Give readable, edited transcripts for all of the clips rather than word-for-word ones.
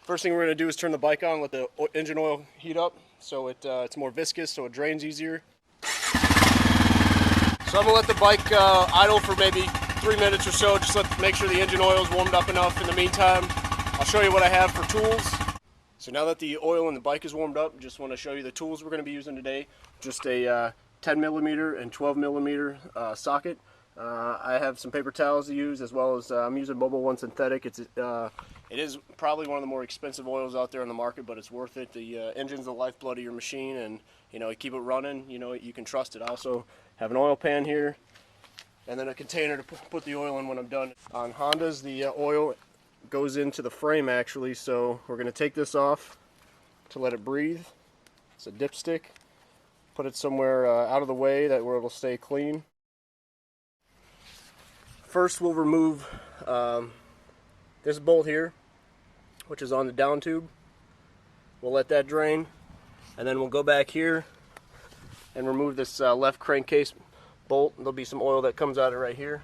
First thing we're going to do is turn the bike on, let the engine oil heat up so it's more viscous, so it drains easier. So I'm going to let the bike idle for maybe 3 minutes or so, just make sure the engine oil is warmed up enough. In the meantime, I'll show you what I have for tools. So now that the oil in the bike is warmed up, just want to show you the tools we're going to be using today. Just a 10mm and 12mm socket. I have some paper towels to use, as well as I'm using Mobil 1 synthetic. It is probably one of the more expensive oils out there on the market, but it's worth it. The engine's the lifeblood of your machine, and you keep it running. You can trust it. I also have an oil pan here, and then a container to put the oil in when I'm done. On Hondas, the oil goes into the frame actually, so we're going to take this off to let it breathe. It's a dipstick. Put it somewhere out of the way where it'll stay clean. First we'll remove this bolt here, which is on the down tube. We'll let that drain, and then we'll go back here and remove this left crankcase bolt. There'll be some oil that comes out of it right here.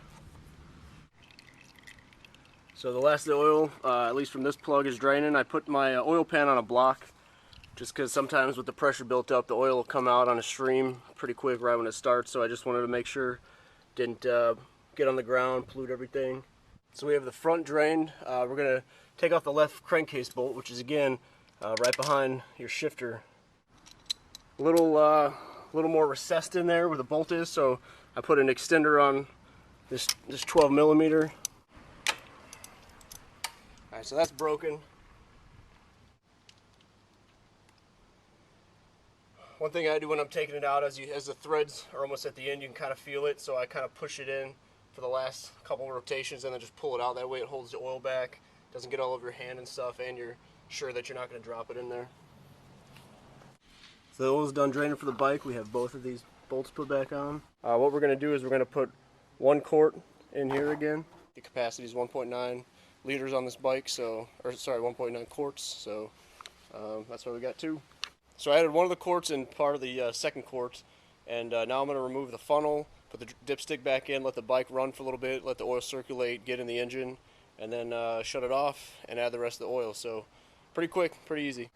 So the last of the oil, at least from this plug, is draining. I put my oil pan on a block just because sometimes with the pressure built up, the oil will come out on a stream pretty quick right when it starts. So I just wanted to make sure it didn't get on the ground, pollute everything. So we have the front drained. We're going to take off the left crankcase bolt, which is again right behind your shifter. A little more recessed in there where the bolt is, so I put an extender on this 12mm. Alright, so that's broken. One thing I do when I'm taking it out, as the threads are almost at the end, you can kind of feel it, so I kind of push it in for the last couple of rotations and then just pull it out. That way it holds the oil back, doesn't get all over your hand and stuff, and you're sure that you're not going to drop it in there. So the oil's done draining for the bike. We have both of these bolts put back on. What we're going to do is we're going to put 1 quart in here again. The capacity is 1.9 liters on this bike, 1.9 quarts, so that's why we got 2. So I added one of the quarts in part of the second quart, and now I'm going to remove the funnel, put the dipstick back in, let the bike run for a little bit, let the oil circulate, get in the engine, and then shut it off and add the rest of the oil. So pretty quick, pretty easy.